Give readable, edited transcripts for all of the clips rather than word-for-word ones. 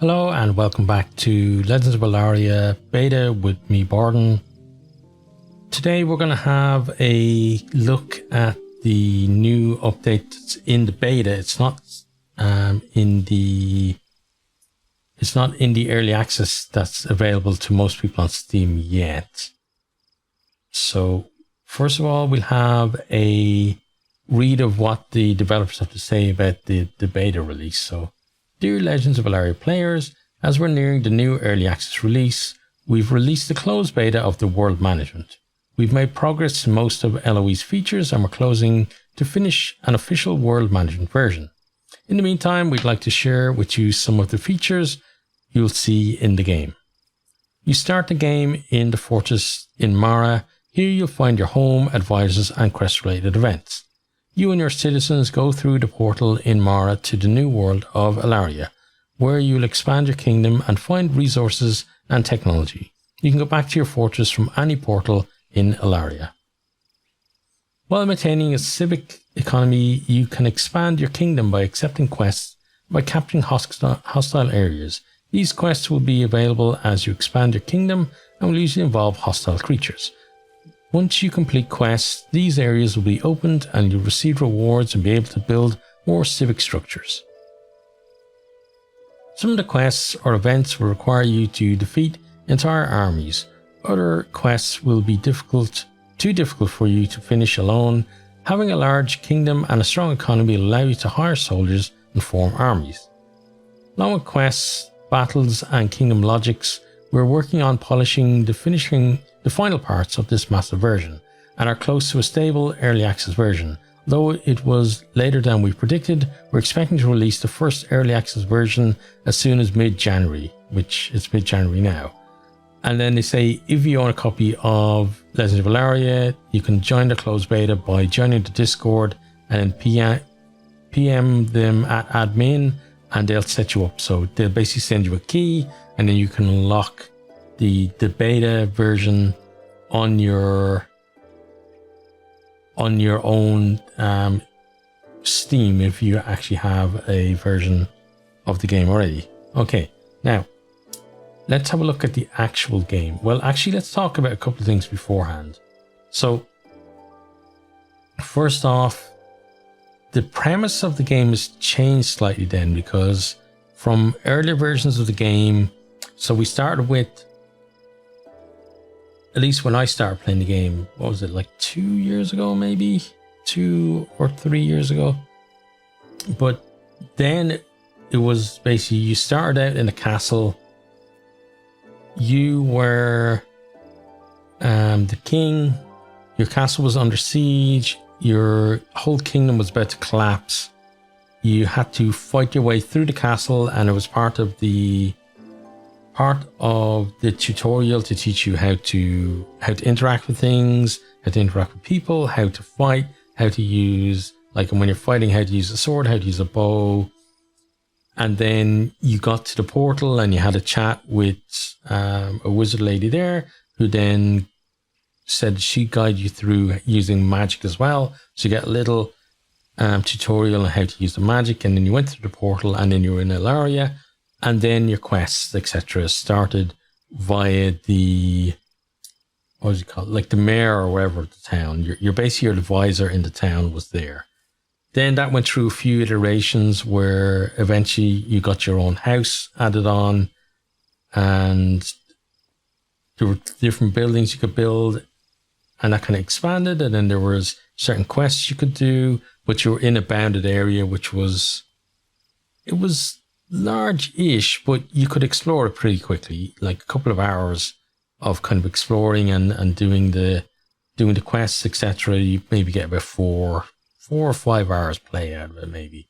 Hello and welcome back to Legends of Ellaria beta with me, Borden. Today we're going to have a look at the new updates in the beta. It's not in the early access that's available to most people on Steam yet. So first of all, we'll have a read of what the developers have to say about the beta release. So, dear Legends of Ellaria players, as we're nearing the new early access release, we've released the closed beta of the world management. We've made progress in most of LOE's features and we're closing to finish an official world management version. In the meantime, we'd like to share with you some of the features you'll see in the game. You start the game in the fortress in Marra. Here you'll find your home, advisors and quest-related events. You and your citizens go through the portal in Marra to the new world of Ilaria, where you'll expand your kingdom and find resources and technology. You can go back to your fortress from any portal in Ilaria. While maintaining a civic economy, you can expand your kingdom by accepting quests by capturing hostile areas. These quests will be available as you expand your kingdom and will usually involve hostile creatures. Once you complete quests, these areas will be opened and you'll receive rewards and be able to build more civic structures. Some of the quests or events will require you to defeat entire armies. Other quests will be too difficult for you to finish alone. Having a large kingdom and a strong economy will allow you to hire soldiers and form armies. Along with quests, battles and kingdom logics, we're working on polishing the final parts of this massive version and are close to a stable early access version. Though it was later than we predicted, we're expecting to release the first early access version as soon as mid-January, which is mid-January now. And then they say if you own a copy of Legends of Ellaria, you can join the closed beta by joining the Discord and then PM them at admin and they'll set you up. So they'll basically send you a key and then you can unlock the beta version on your own Steam if you actually have a version of the game already. Okay, now let's have a look at the actual game. Well, actually, let's talk about a couple of things beforehand. So, first off, the premise of the game has changed slightly then because from earlier versions of the game, so we started with, at least when I started playing the game, what was it, like 2 years ago, maybe 2 or 3 years ago. But then it was basically, you started out in a castle. You were the king. Your castle was under siege. Your whole kingdom was about to collapse. You had to fight your way through the castle, and it was part of the tutorial to teach you how to interact with things, how to interact with people, how to fight, how to use, like when you're fighting, how to use a sword, how to use a bow. And then you got to the portal and you had a chat with a wizard lady there who then said she'd guide you through using magic as well. So you get a little tutorial on how to use the magic, and then you went through the portal and then you were in Ilaria. And then your quests, etc., started via the, what was it called? Like the mayor or wherever of the town. You're basically your advisor in the town was there. Then that went through a few iterations where eventually you got your own house added on, and there were different buildings you could build, and that kind of expanded. And then there was certain quests you could do, but you were in a bounded area, which was, it was large-ish, but you could explore it pretty quickly, like a couple of hours of kind of exploring and doing the quests, etc. You maybe get about 4 or 5 hours play out of it, maybe.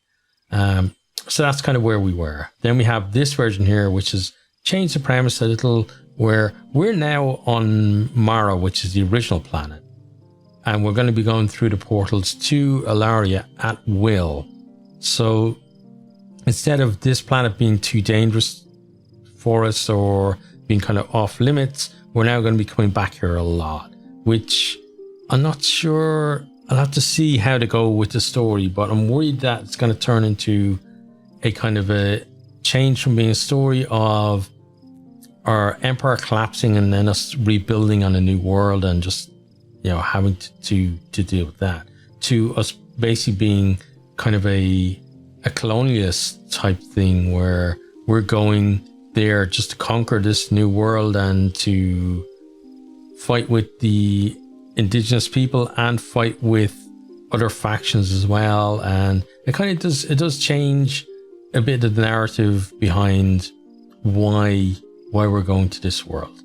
So that's kind of where we were. Then we have this version here, which has changed the premise a little, where we're now on Marra, which is the original planet, and we're going to be going through the portals to Ilaria at will. So instead of this planet being too dangerous for us or being kind of off limits, we're now going to be coming back here a lot, which I'm not sure. I'll have to see how to go with the story, but I'm worried that it's going to turn into a kind of a changed from being a story of our empire collapsing and then us rebuilding on a new world and just, you know, having to deal with that, to us basically being kind of a colonialist type thing where we're going there just to conquer this new world and to fight with the indigenous people and fight with other factions as well. And it kind of does change a bit of the narrative behind why we're going to this world.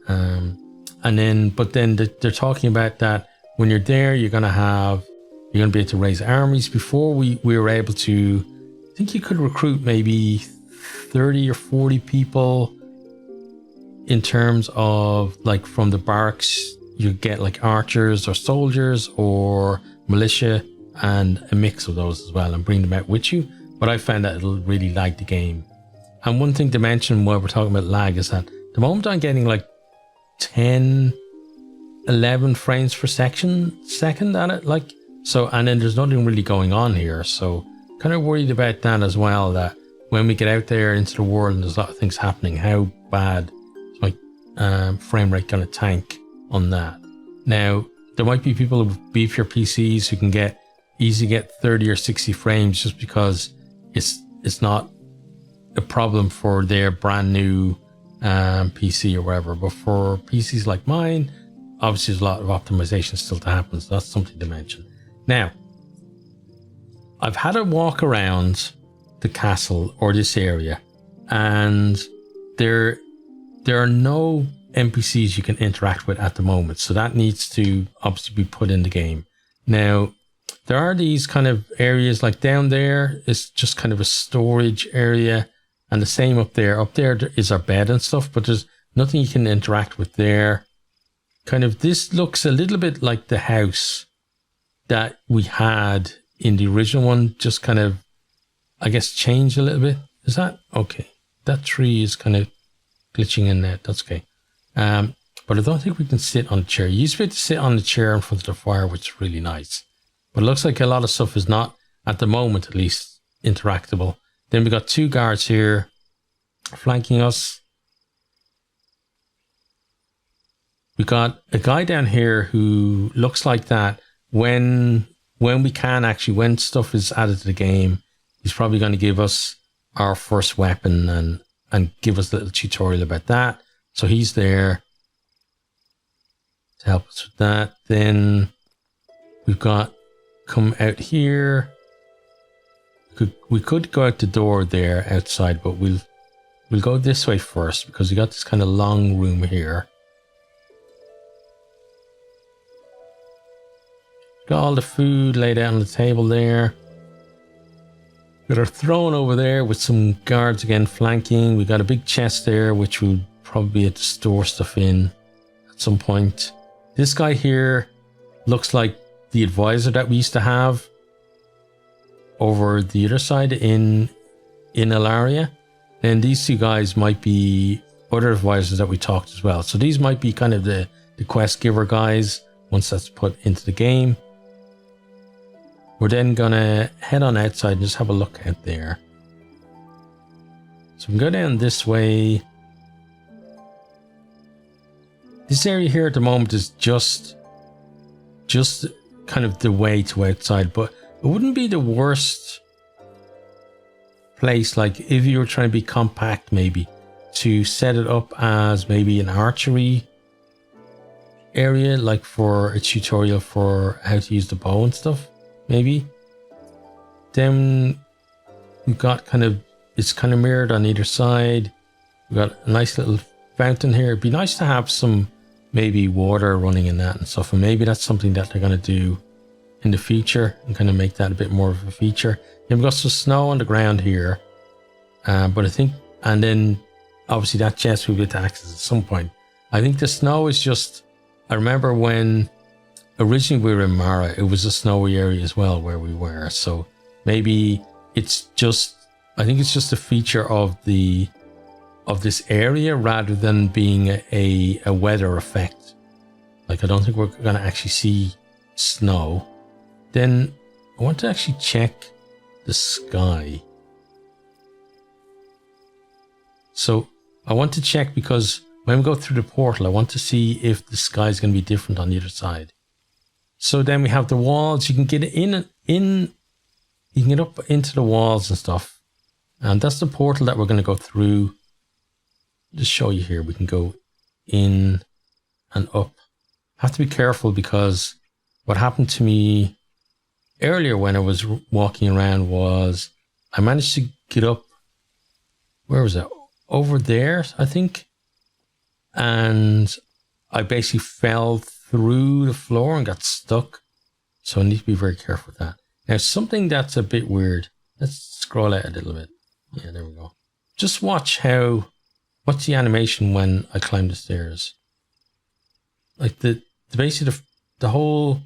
But then they're talking about that when you're there, you're going to be able to raise armies. Before we were able to, I think you could recruit maybe 30 or 40 people in terms of like from the barracks. You get like archers or soldiers or militia and a mix of those as well and bring them out with you. But I found that it'll really lag the game. And one thing to mention while we're talking about lag is that the moment I'm getting like 10, 11 frames per second at it, like, so, and then there's nothing really going on here. So kind of worried about that as well, that when we get out there into the world and there's a lot of things happening, how bad is my frame rate going to tank on that. Now, there might be people with beefier PCs who can easily get 30 or 60 frames just because it's not a problem for their brand new PC or whatever. But for PCs like mine, obviously there's a lot of optimization still to happen. So that's something to mention. Now, I've had a walk around the castle or this area, and there are no NPCs you can interact with at the moment. So that needs to obviously be put in the game. Now, there are these kind of areas like down there is just kind of a storage area, and the same up there. Up there is our bed and stuff, but there's nothing you can interact with there. Kind of this looks a little bit like the house that we had in the original one, just kind of, I guess, changed a little bit. Is that okay? That tree is kind of glitching in there. That's okay. But I don't think we can sit on the chair. You used to be able to sit on the chair in front of the fire, which is really nice. But it looks like a lot of stuff is not, at the moment at least, interactable. Then we got two guards here flanking us. We got a guy down here who looks like that when stuff is added to the game, he's probably going to give us our first weapon and give us a little tutorial about that. So he's there to help us with that. Then we've got come out here. We could go out the door there outside, but we'll go this way first because we got this kind of long room here. Got all the food laid out on the table there. Got our throne over there with some guards again flanking. We got a big chest there, which we'll probably have to store stuff in at some point. This guy here looks like the advisor that we used to have over the other side in Ilaria. Then these two guys might be other advisors that we talked as well. So these might be kind of the quest giver guys once that's put into the game. We're then gonna head on outside and just have a look out there. So we can go down this way. This area here at the moment is just kind of the way to outside, but it wouldn't be the worst place, like if you were trying to be compact, maybe to set it up as maybe an archery area, like for a tutorial for how to use the bow and stuff, maybe. Then we've got it's kind of mirrored on either side. We've got a nice little fountain here. It'd be nice to have some maybe water running in that and stuff, and maybe that's something that they're going to do in the future and kind of make that a bit more of a feature. Then we've got some snow on the ground here, but I think, and then obviously that chest we'll be able to access at some point. I think the snow is just, I remember when originally we were in Marra, it was a snowy area as well where we were, so maybe it's just, I think it's just a feature of this area rather than being a weather effect. Like, I don't think we're going to actually see snow. Then I want to actually check the sky. So I want to check, because when we go through the portal, I want to see if the sky is going to be different on the other side. So then we have the walls. You can get in, you can get up into the walls and stuff. And that's the portal that we're going to go through. Just show you here. We can go in and up. Have to be careful, because what happened to me earlier when I was walking around was I managed to get up. Where was it? Over there, I think. And I basically fell through the floor and got stuck. So I need to be very careful with that. Now, something that's a bit weird. Let's scroll out a little bit. Yeah, there we go. Just watch what's the animation when I climb the stairs? Like basically the whole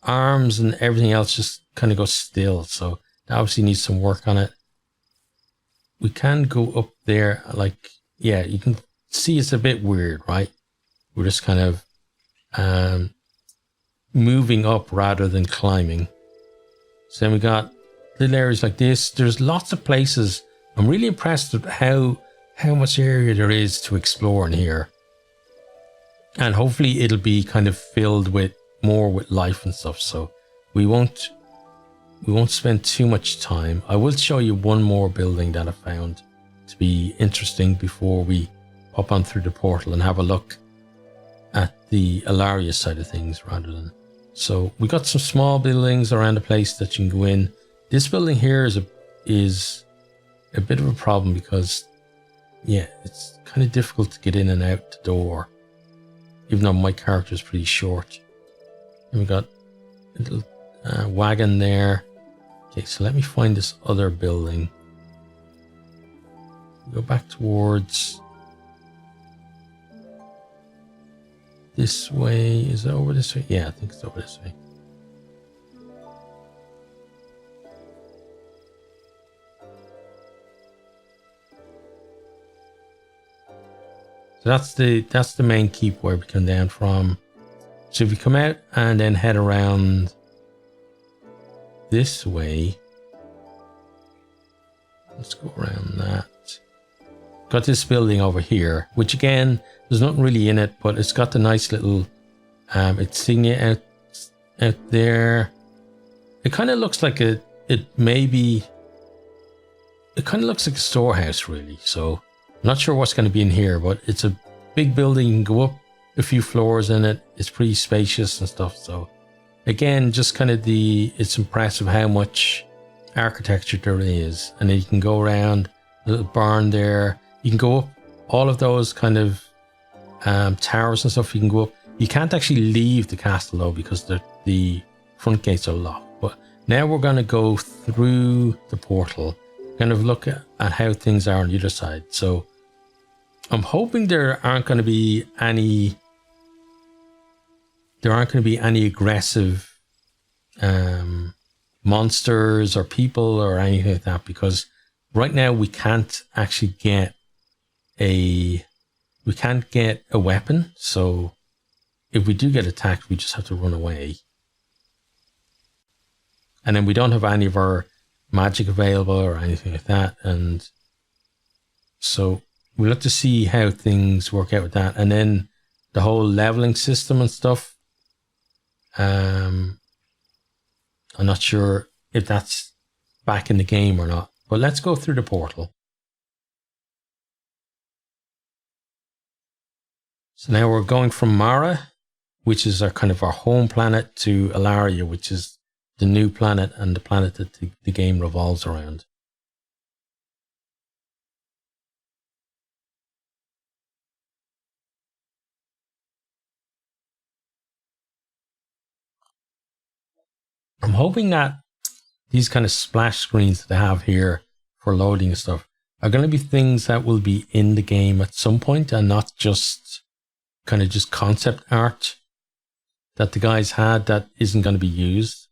arms and everything else just kind of goes still. So that obviously needs some work on it. We can go up there, like, yeah, you can see it's a bit weird, right? We're just kind of moving up rather than climbing. So then we got little areas like this. There's lots of places. I'm really impressed with how much area there is to explore in here. And hopefully it'll be kind of filled with more with life and stuff. So we won't spend too much time. I will show you one more building that I found to be interesting before we hop on through the portal and have a look at the Ilaria side of things rather than. So we got some small buildings around the place that you can go in. This building here is a bit of a problem, because yeah, it's kind of difficult to get in and out the door, even though my character is pretty short. And we got a little wagon there. Okay, so let me find this other building. Go back towards this way. Is it over this way? Yeah, I think it's over this way. So that's the main keep where we come down from. So if we come out and then head around this way, let's go around that. Got this building over here, which again, there's nothing really in it, but it's got the nice little insignia out there. It kind of looks like it kind of looks like a storehouse, really. So I'm not sure what's going to be in here, but it's a big building. You can go up a few floors in it. It's pretty spacious and stuff. So again, just kind of it's impressive how much architecture there is. And then you can go around a little barn there. You can go up all of those kind of towers and stuff. You can go up. You can't actually leave the castle though, because the front gates are locked. But now we're going to go through the portal, kind of look at how things are on the other side. So I'm hoping there aren't going to be any aggressive monsters or people or anything like that, because right now we can't actually get a weapon. So if we do get attacked, we just have to run away. And then we don't have any of our magic available or anything like that. And so we'll have to see how things work out with that. And then the whole leveling system and stuff. I'm not sure if that's back in the game or not. But let's go through the portal. So now we're going from Marra, which is our kind of our home planet, to Ilaria, which is the new planet and the planet that the game revolves around. I'm hoping that these kind of splash screens that they have here for loading and stuff are going to be things that will be in the game at some point, and not just kind of just concept art that the guys had that isn't going to be used.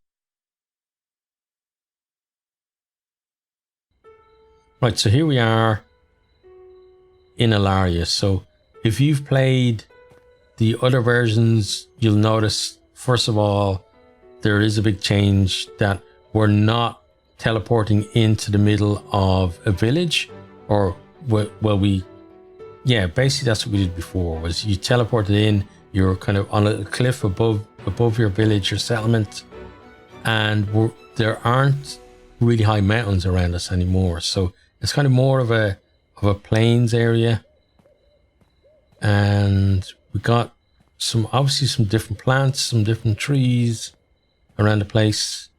Right, so here we are in Ilaria. So if you've played the other versions, you'll notice, first of all, there is a big change that we're not teleporting into the middle of a village, or well, we yeah, basically that's what we did before, was you teleported in, you're kind of on a cliff above your village, your settlement, and there aren't really high mountains around us anymore. So it's kind of more of a plains area. And we got obviously some different plants, some different trees around the place.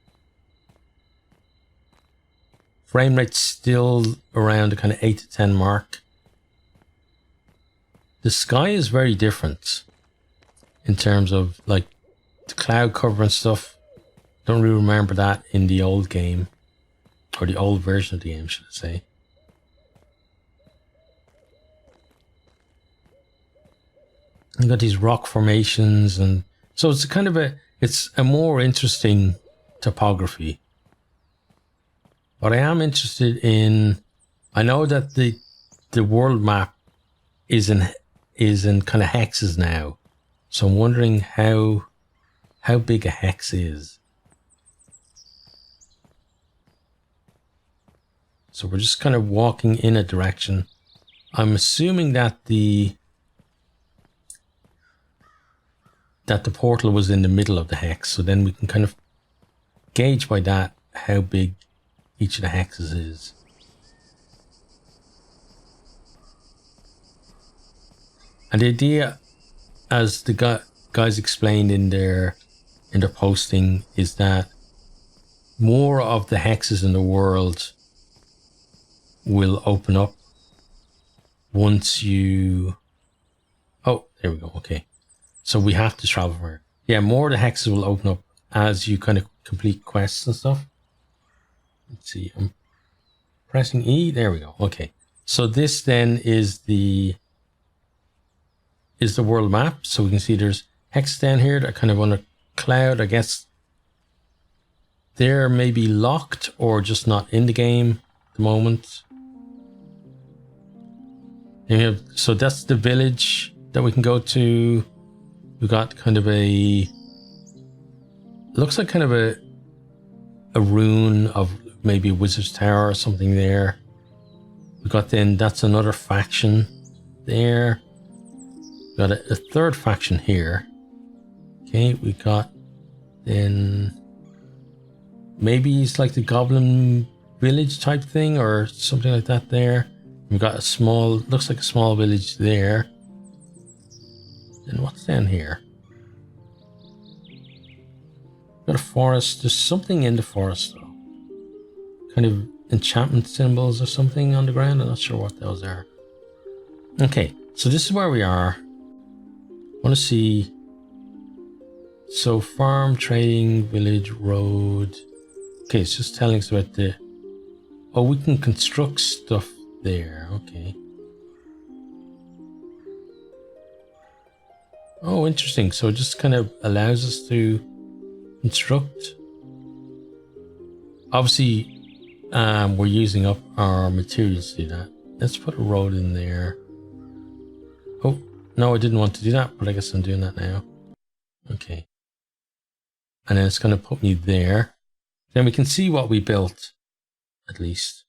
Frame rate's still around the kind of 8 to 10 mark. The sky is very different in terms of like the cloud cover and stuff. Don't really remember that in the old game, or the old version of the game, should I say. You got these rock formations, and so it's kind of it's a more interesting topography. What I am interested in, I know that the world map is in kind of hexes now, so I'm wondering how big a hex is. So we're just kind of walking in a direction. I'm assuming that the portal was in the middle of the hex, so then we can kind of gauge by that how big each of the hexes is. And the idea, as the guys explained in their posting, is that more of the hexes in the world will open up once you... Oh, there we go. Okay. So we have to travel for... Yeah, more of the hexes will open up as you kind of complete quests and stuff. Let's see. I'm pressing E. There we go. Okay. So this then is the world map. So we can see there's hexes down here that are kind of on a cloud. I guess they're maybe locked or just not in the game at the moment. And so that's the village that we can go to. We got kind of looks like kind of a rune of maybe a wizard's tower or something there. We got then, that's another faction there. We got a third faction here. Okay, we got then maybe it's like the goblin village type thing or something like that there. We got a small, looks like a small village there. And what's down here? Got a forest. There's something in the forest though. Kind of enchantment symbols or something on the ground. I'm not sure what those are. Okay, so this is where we are. I want to see. So farm, trading, village, road. Okay, it's just telling us about the... Oh, we can construct stuff there. Okay. Oh, interesting. So it just kind of allows us to construct. Obviously, we're using up our materials to do that. Let's put a road in there. Oh, no, I didn't want to do that, but I guess I'm doing that now. Okay. And then it's going to put me there. Then we can see what we built, at least.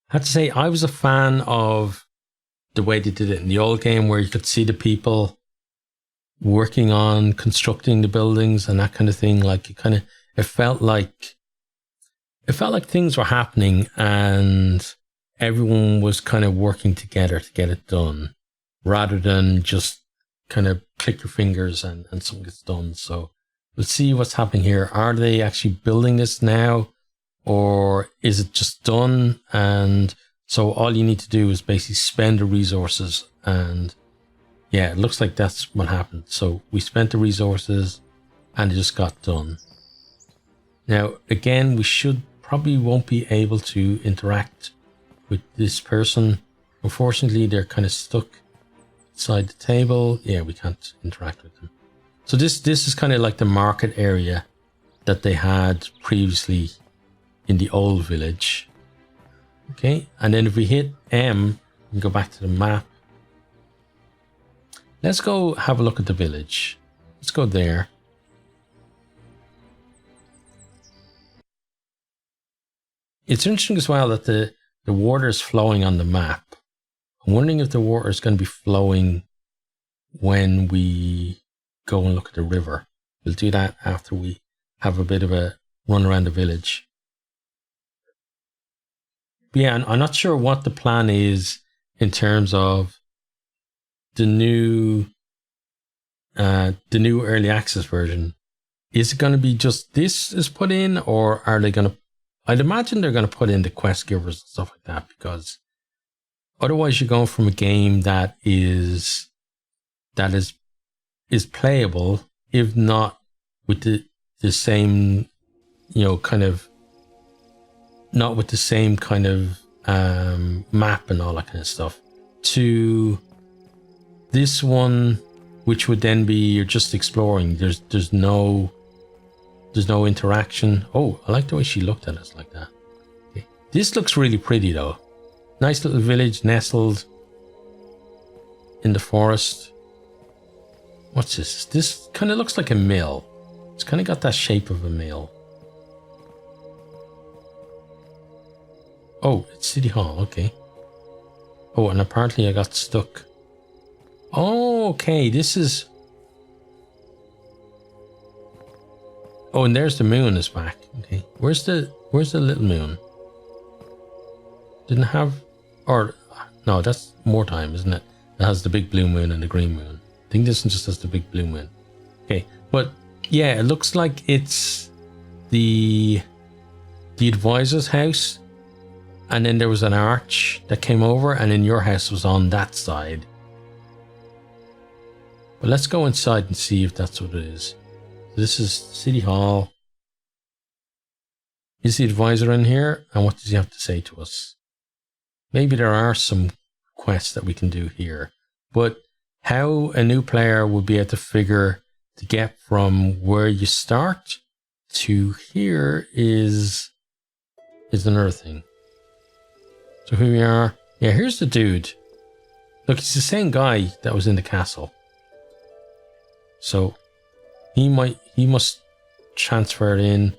I have to say, I was a fan of the way they did it in the old game, where you could see the people working on constructing the buildings and that kind of thing. Like it felt like things were happening and everyone was kind of working together to get it done, rather than just kind of click your fingers and something gets done. So we'll see what's happening here. Are they actually building this now, or is it just done? And so all you need to do is basically spend the resources, and yeah, it looks like that's what happened. So we spent the resources and it just got done. Now, again, we probably won't be able to interact with this person. Unfortunately, they're kind of stuck inside the table. Yeah, we can't interact with them. So this is kind of like the market area that they had previously in the old village. Okay, and then if we hit M and go back to the map, let's go have a look at the village. Let's go there. It's interesting as well that the water is flowing on the map. I'm wondering if the water is going to be flowing when we go and look at the river. We'll do that after we have a bit of a run around the village. But yeah, I'm not sure what the plan is in terms of the new early access version. Is it going to be just this is put in, or are they going to? I'd imagine they're going to put in the quest givers and stuff like that, because otherwise you're going from a game that is playable, if not with the same, kind of, not with the same kind of map and all that kind of stuff, to this one, which would then be you're just exploring. There's no interaction. Oh, I like the way she looked at us like that. Okay. This looks really pretty though. Nice little village nestled in the forest. What's this? This kind of looks like a mill. It's kind of got that shape of a mill. Oh, it's City Hall. Okay. Oh, and apparently I got stuck. Oh, okay. This is... Oh, and there's the moon is back. Okay. Where's the little moon? Didn't have... Or... No, that's more time, isn't it? It has the big blue moon and the green moon. I think this one just has the big blue moon. Okay. But, yeah, it looks like it's the advisor's house. And then there was an arch that came over, and then your house was on that side. But let's go inside and see if that's what it is. So this is City Hall. Is the advisor in here? And what does he have to say to us? Maybe there are some quests that we can do here. But how a new player would be able to figure to get from where you start to here is another thing. So here we are. Yeah, here's the dude. Look, it's the same guy that was in the castle. So he must transfer it in.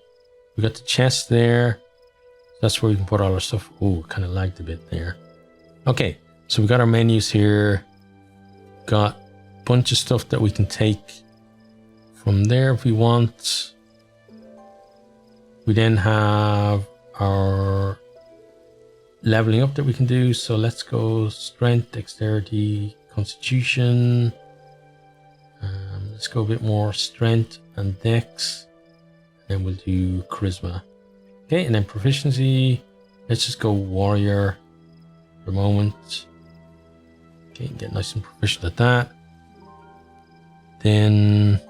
We got the chest there. That's where we can put all our stuff. Oh, kind of lagged a bit there. Okay, so we got our menus here. Got a bunch of stuff that we can take from there if we want. We then have our leveling up that we can do. So let's go strength, dexterity, constitution. Let's go a bit more strength and dex. Then we'll do charisma. Okay, and then proficiency. Let's just go warrior for the moment. Okay, get nice and proficient at that. Then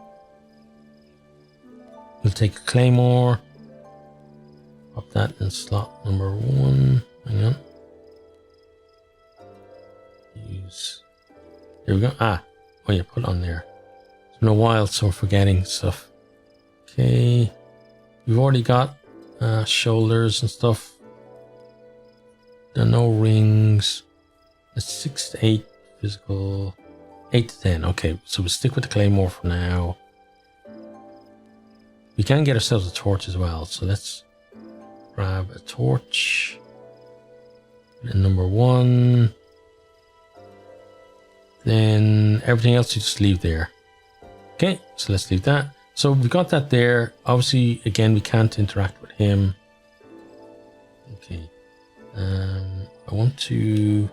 we'll take a claymore. Pop that in slot number 1. Hang on. Use. Here we go. Oh yeah, put it on there. It's been a while, so I'm forgetting stuff. Okay. We've already got shoulders and stuff. There are no rings. It's 6 to 8 physical. 8 to 10. Okay, so we'll stick with the claymore for now. We can get ourselves a torch as well, so let's grab a torch. And number 1. Then everything else you just leave there. Okay, so let's leave that. So we got that there. Obviously, again, we can't interact with him. Okay. I want to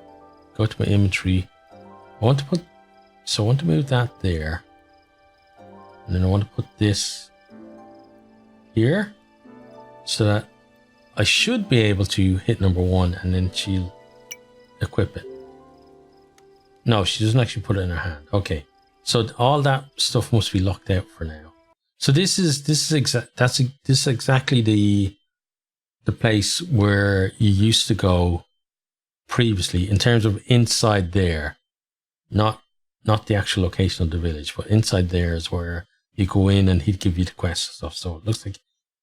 go to my inventory. I want to move that there. And then I want to put this here so that I should be able to hit number 1 and then she'll equip it. No, she doesn't actually put it in her hand. Okay. So all that stuff must be locked out for now. So this is exactly the place where you used to go previously in terms of inside there. Not the actual location of the village, but inside there is where you go in and he'd give you the quest and stuff. So it looks like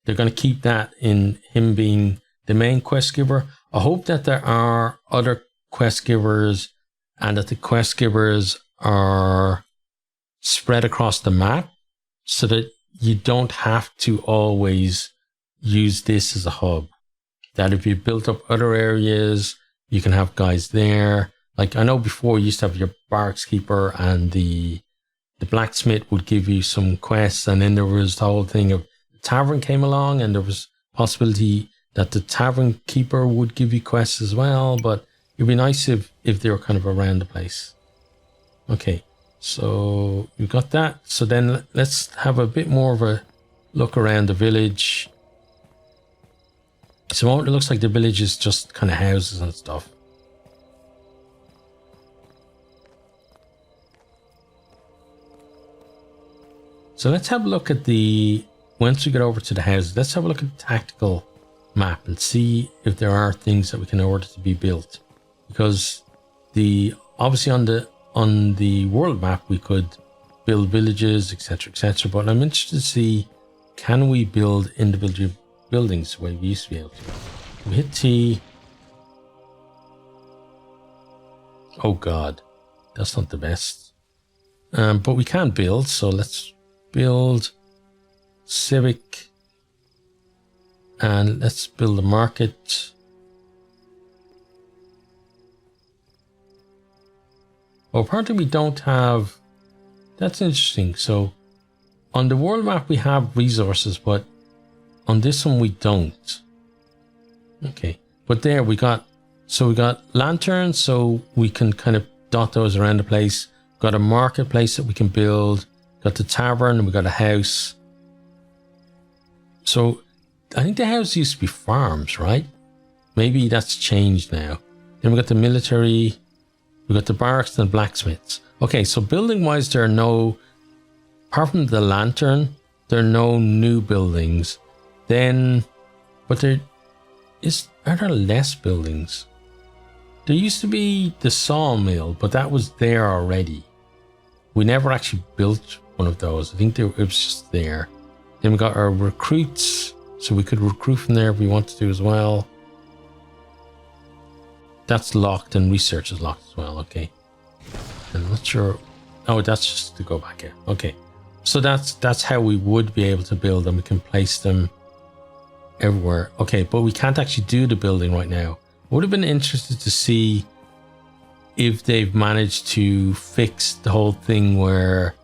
they're going to keep that in him being the main quest giver. I hope that there are other quest givers and that the quest givers are spread across the map so that you don't have to always use this as a hub. That if you built up other areas, you can have guys there. Like I know before you used to have your barracks keeper and the blacksmith would give you some quests, and then there was the whole thing of the tavern came along, and there was possibility that the tavern keeper would give you quests as well, but it'd be nice if they were kind of around the place. Okay, so you've got that. So then let's have a bit more of a look around the village. So it looks like the village is just kind of houses and stuff. So let's have a look at once we get over to the houses, let's have a look at the tactical map and see if there are things that we can order to be built. Because obviously on the world map we could build villages, etc., but I'm interested to see, can we build individual buildings the way we used to be able to? We hit T. Oh god, that's not the best. But we can build, so let's build civic, and let's build a market. Well, apparently we don't have. That's interesting. So on the world map we have resources, but on this one we don't. Okay, but there we got lanterns, so we can kind of dot those around the place. Got a marketplace that we can build. Got the tavern, and we got a house. So I think the house used to be farms, right? Maybe that's changed now. Then we got the military. We got the barracks and the blacksmiths. Okay, so building wise, there are no, apart from the lantern, there are no new buildings. Then, but are there less buildings? There used to be the sawmill, but that was there already. We never actually built one of those. I think it was just there. Then we got our recruits, so we could recruit from there if we wanted to as well. That's locked, and research is locked as well. Okay, I'm not sure. Oh, that's just to go back here. Okay, so that's how we would be able to build them. We can place them everywhere. Okay, but we can't actually do the building right now. I would have been interested to see if they've managed to fix the whole thing where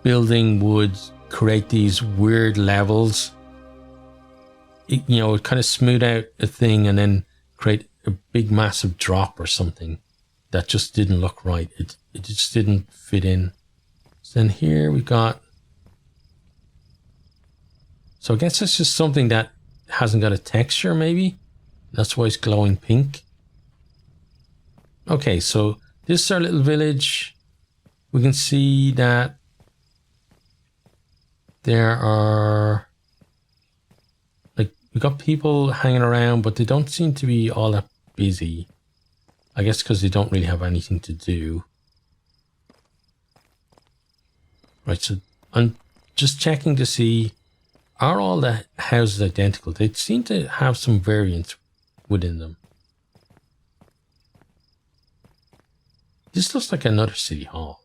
building would create these weird levels. It kind of smooth out a thing and then create a big massive drop or something that just didn't look right. It just didn't fit in. So then here we got, so I guess it's just something that hasn't got a texture, maybe that's why it's glowing pink. Okay, so this is our little village. We can see that there are, like, we got people hanging around, but they don't seem to be all that busy. I guess because they don't really have anything to do. Right, so I'm just checking to see, are all the houses identical? They seem to have some variance within them. This looks like another city hall.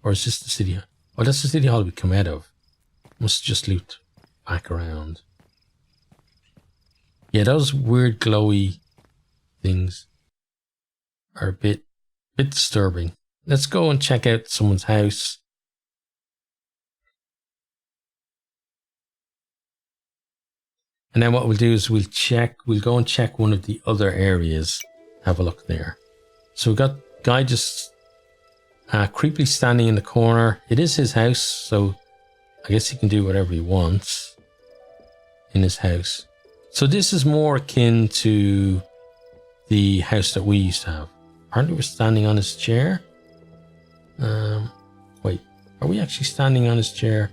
Or is this the city hall? Oh, that's the city hall we come out of. Must just loop back around. Yeah, those weird glowy things are a bit disturbing. Let's go and check out someone's house. And then what we'll do is we'll go and check one of the other areas. Have a look there. So we've got guy just creepily standing in the corner. It is his house, so I guess he can do whatever he wants in his house. So this is more akin to the house that we used to have. Apparently we're standing on his chair. Wait, are we actually standing on his chair?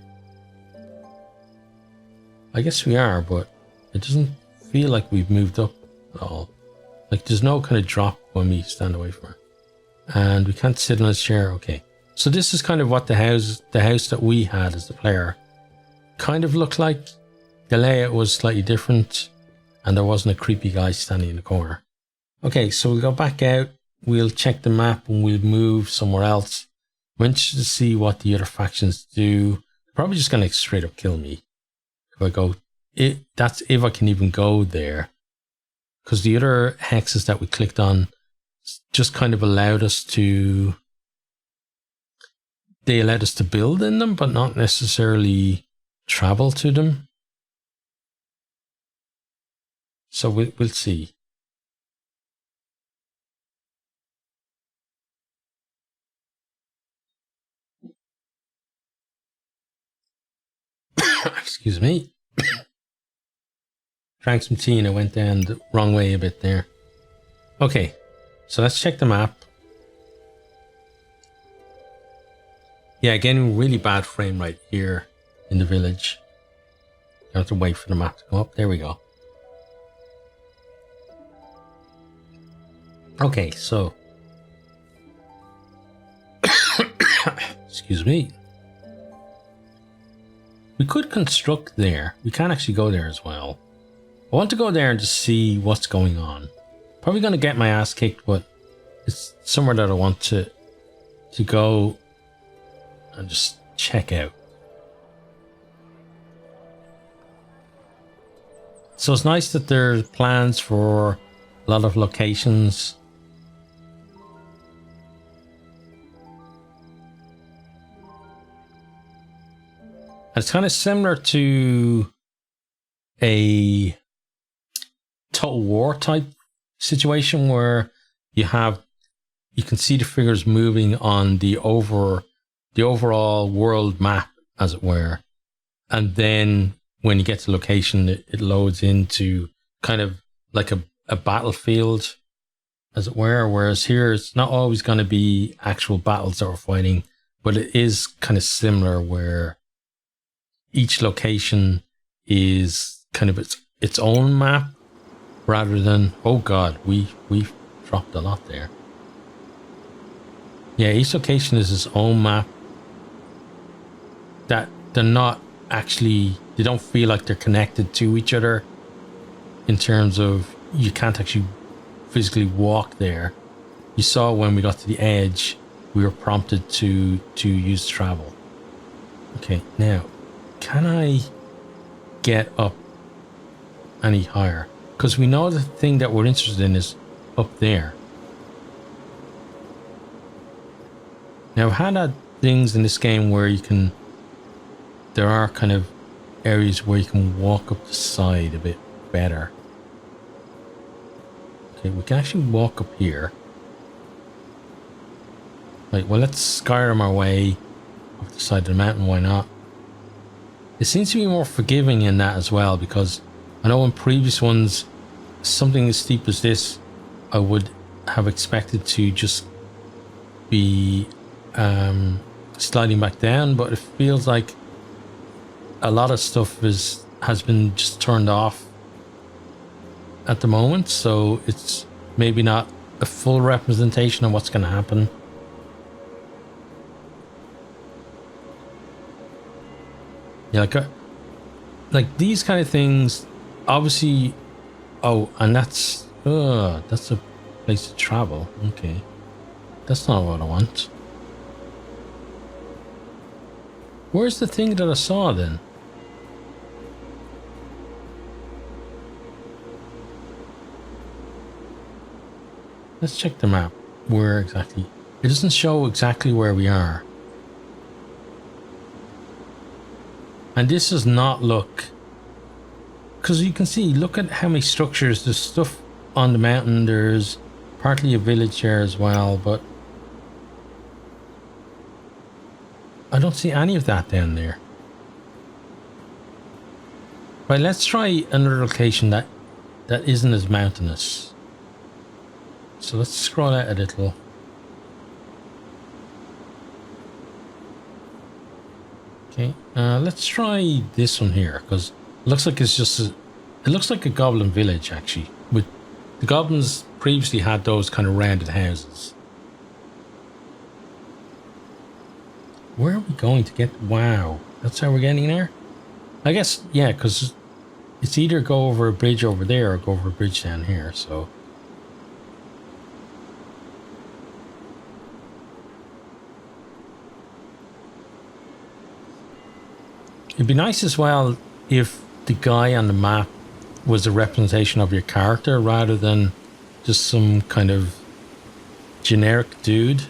I guess we are, but it doesn't feel like we've moved up at all. Like there's no kind of drop when we stand away from it. And we can't sit on his chair. Okay. So this is kind of what the house that we had as the player kind of looked like. The layout was slightly different and there wasn't a creepy guy standing in the corner. Okay, so we'll go back out. We'll check the map and we'll move somewhere else. I'm interested to see what the other factions do. They're probably just going to straight up kill me. If I go, that's if I can even go there. Because the other hexes that we clicked on just kind of allowed us to... They allowed us to build in them, but not necessarily travel to them. So we'll see. Excuse me. Drank some tea and I went down the wrong way a bit there. Okay, so let's check the map. Yeah, again, really bad frame right here in the village. You have to wait for the map to come up. There we go. Okay, so... Excuse me. We could construct there. We can actually go there as well. I want to go there and just see what's going on. Probably going to get my ass kicked, but it's somewhere that I want to go and just check out. So it's nice that there's plans for a lot of locations. And it's kind of similar to a Total War type situation where you can see the figures moving on the overall world map, as it were, and then when you get to location, it loads into kind of like a battlefield, as it were. Whereas here, it's not always going to be actual battles that we're fighting, but it is kind of similar where each location is kind of its own map, rather than, oh god, we've dropped a lot there. Yeah, each location is its own map. That they're not actually, they don't feel like they're connected to each other in terms of you can't actually physically walk there. You saw when we got to the edge, we were prompted to use travel. Okay, now, can I get up any higher? Because we know the thing that we're interested in is up there. Now, I've had things in this game where you can... There are kind of areas where you can walk up the side a bit better. Okay, we can actually walk up here. Right, well, let's Skyrim our way up the side of the mountain, why not? It seems to be more forgiving in that as well, because I know in previous ones, something as steep as this, I would have expected to just be sliding back down, but it feels like a lot of stuff has been just turned off at the moment, so it's maybe not a full representation of what's going to happen. Yeah, like these kind of things, obviously. Oh, and that's a place to travel. Okay, that's not what I want. Where's the thing that I saw then? Let's check the map. Where exactly? It doesn't show exactly where we are. And this does not look... Because you can see, look at how many structures. There's stuff on the mountain. There's partly a village here as well, but... I don't see any of that down there. Right, let's try another location that isn't as mountainous. So let's scroll out a little. Okay, let's try this one here, because it looks like it's just it looks like a goblin village actually. With the goblins previously had those kind of rounded houses. Where are we going to get? Wow, that's how we're getting there. I guess, yeah, because it's either go over a bridge over there or go over a bridge down here. So. It'd be nice as well if the guy on the map was a representation of your character rather than just some kind of generic dude.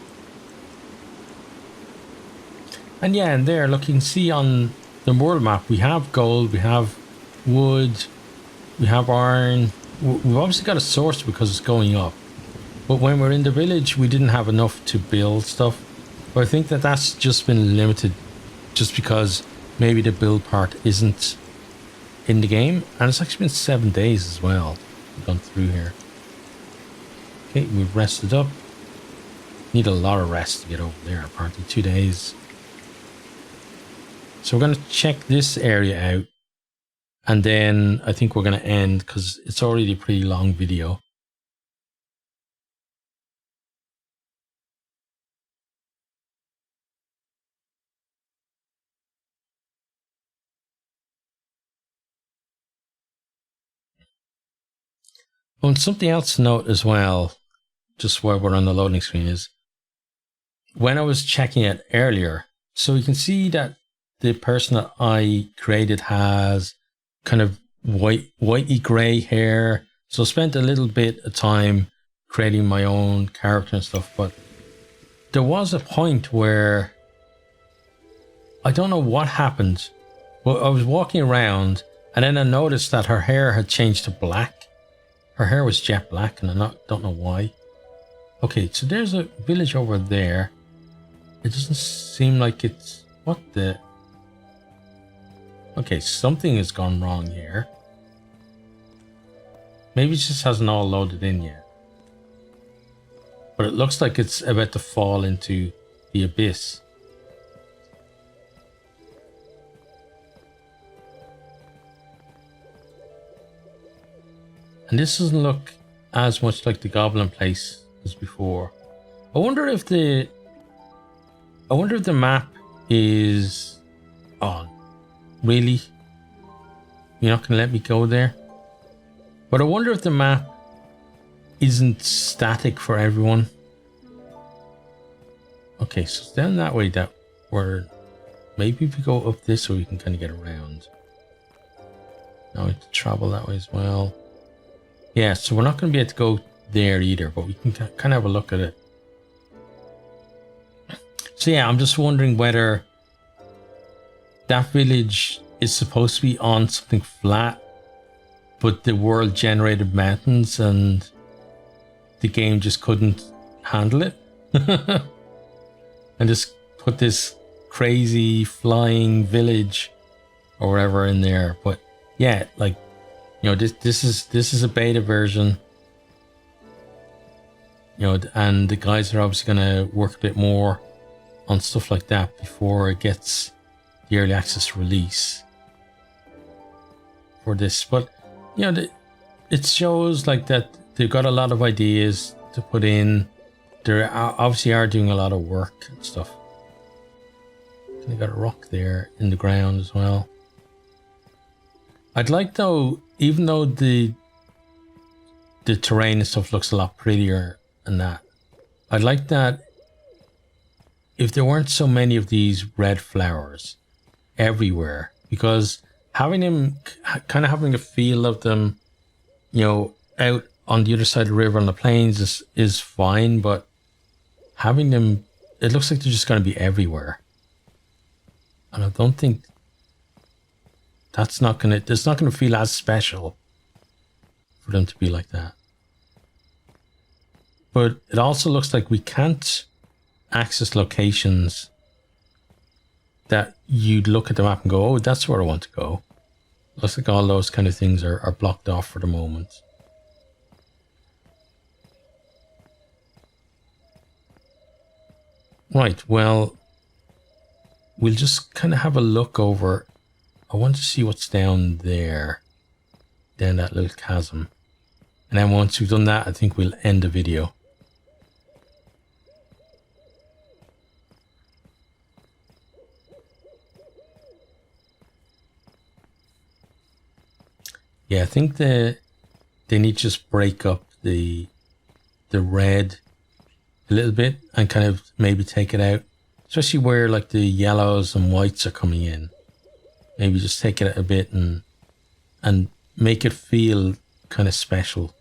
And yeah, and there, look, you can see on the world map, we have gold, we have wood, we have iron. We've obviously got a source because it's going up. But when we're in the village, we didn't have enough to build stuff. But I think that that's just been limited just because maybe the build part isn't in the game. And it's actually been 7 days as well. We've gone through here. Okay, we've rested up. Need a lot of rest to get over there, apparently 2 days. So we're going to check this area out. And then I think we're going to end because it's already a pretty long video. Oh, and something else to note as well, just while we're on the loading screen, is when I was checking it earlier, so you can see that the person that I created has kind of whitey grey hair. So I spent a little bit of time creating my own character and stuff, but there was a point where I don't know what happened. Well, I was walking around and then I noticed that her hair had changed to black. Her hair was jet black and I don't know why. Okay, so there's a village over there. It doesn't seem like it's... What the... Okay, something has gone wrong here. Maybe it just hasn't all loaded in yet. But it looks like it's about to fall into the abyss. And this doesn't look as much like the goblin place as before. I wonder if the map is on. Really? You're not going to let me go there? But I wonder if the map isn't static for everyone. Okay, so it's down that way that we're... Maybe if we go up this way we can kind of get around. Now we have to travel that way as well. Yeah, so we're not going to be able to go there either, but we can kind of have a look at it. So yeah, I'm just wondering whether that village is supposed to be on something flat, but the world generated mountains and the game just couldn't handle it. And just put this crazy flying village or whatever in there. But yeah, like, you know, this is a beta version, you know, and the guys are obviously going to work a bit more on stuff like that before it gets the early access release for this. But you know, it shows like that they've got a lot of ideas to put in. They obviously are doing a lot of work and stuff. They got a rock there in the ground as well. I'd like though, even though the terrain and stuff looks a lot prettier and that, I'd like that if there weren't so many of these red flowers everywhere, because having them, kind of having a feel of them, you know, out on the other side of the river on the plains is fine, but having them, it looks like they're just going to be everywhere. And I don't think it's not going to feel as special for them to be like that. But it also looks like we can't access locations that you'd look at the map and go, oh, that's where I want to go. Looks like all those kind of things are blocked off for the moment. Right, well, we'll just kind of have a look over. I want to see what's down there, down that little chasm. And then once we've done that, I think we'll end the video. Yeah, I think they need to just break up the red a little bit and kind of maybe take it out, especially where like the yellows and whites are coming in. Maybe just take it out a bit and make it feel kind of special.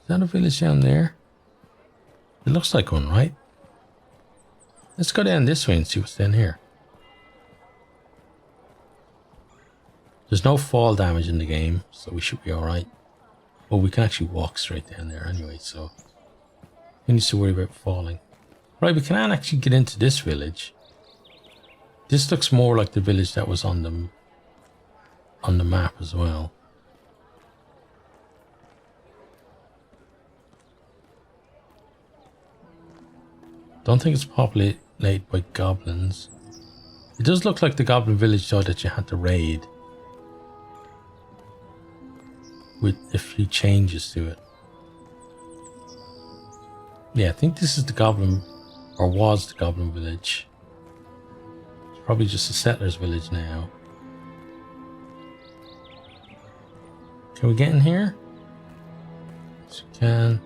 Is that a village down there? It looks like one, right? Let's go down this way and see what's down here. There's no fall damage in the game, so we should be alright. Well, we can actually walk straight down there anyway, so who needs to worry about falling? Right, we can actually get into this village. This looks more like the village that was on the map as well. Don't think it's populated by goblins. It does look like the goblin village though that you had to raid, with a few changes to it. Yeah, I think this is the goblin, or was the goblin village. It's probably just a settler's village now. Can we get in here? Yes, we can.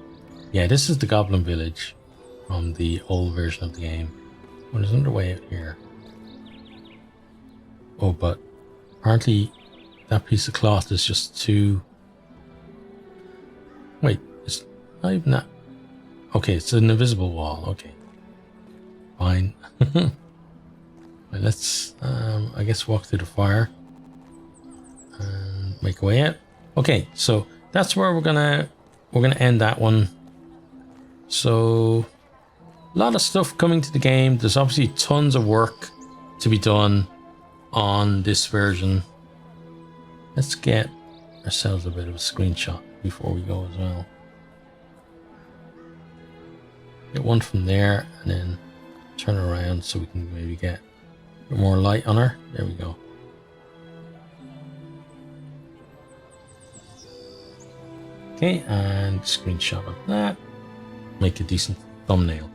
Yeah, this is the goblin village from the old version of the game. Well, there's another way out here. Oh, but apparently that piece of cloth is just too... Wait, it's not even that. Okay, it's an invisible wall. Okay, fine. Right, let's, I guess, walk through the fire and make our way out. Okay, so that's where we're gonna end that one. So, a lot of stuff coming to the game. There's obviously tons of work to be done on this version. Let's get ourselves a bit of a screenshot before we go as well. Get one from there and then turn around so we can maybe get a bit more light on her. There we go. Okay, and screenshot of that. Make a decent thumbnail.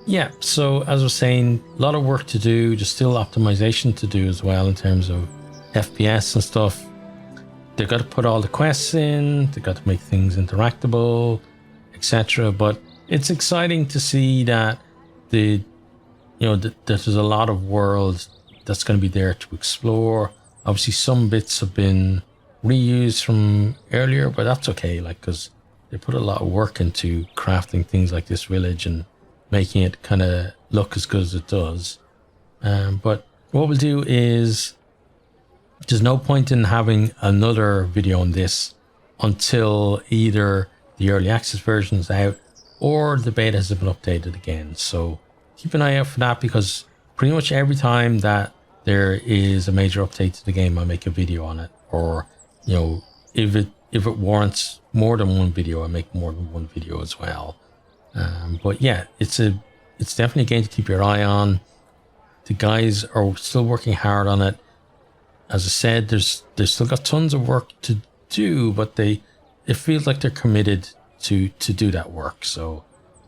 Yeah, so as I was saying, a lot of work to do. There's still optimization to do as well in terms of FPS and stuff. They've got to put all the quests in, they've got to make things interactable, etc. But it's exciting to see that that there's a lot of worlds that's going to be there to explore. Obviously, some bits have been reused from earlier, but that's okay, like, because they put a lot of work into crafting things like this village and making it kind of look as good as it does. But what we'll do is, there's no point in having another video on this until either the early access version is out or the beta has been updated again. So keep an eye out for that, because pretty much every time that there is a major update to the game, I make a video on it. Or, if it warrants more than one video, I make more than one video as well. But yeah, it's definitely a game to keep your eye on. The guys are still working hard on it. As I said, there's still got tons of work to do, but it feels like they're committed to do that work. So,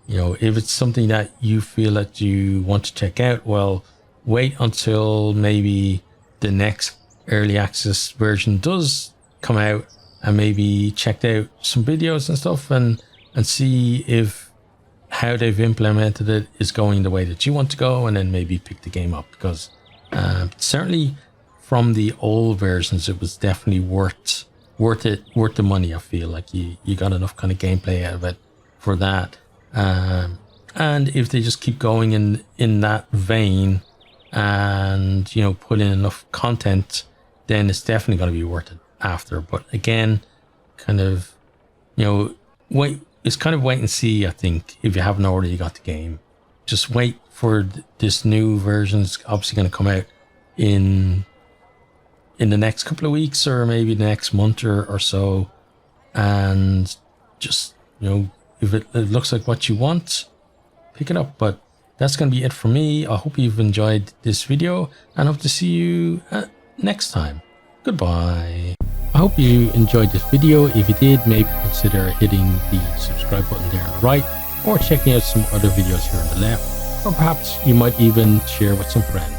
if it's something that you feel that you want to check out, well, wait until maybe the next early access version does come out, and maybe check out some videos and stuff and see if how they've implemented it is going the way that you want to go, and then maybe pick the game up, because certainly from the old versions it was definitely worth the money. I feel like you got enough kind of gameplay out of it for that, and if they just keep going in that vein and put in enough content, then it's definitely going to be worth it after. But again, kind of wait. It's kind of wait and see. I think if you haven't already got the game, just wait for this new version. It's obviously going to come out in the next couple of weeks, or maybe the next month or so, and just if it looks like what you want, pick it up. But that's going to be it for me. I hope you've enjoyed this video, and hope to see you next time. Goodbye. I hope you enjoyed this video. If you did, maybe consider hitting the subscribe button there on the right, or checking out some other videos here on the left, or perhaps you might even share with some friends.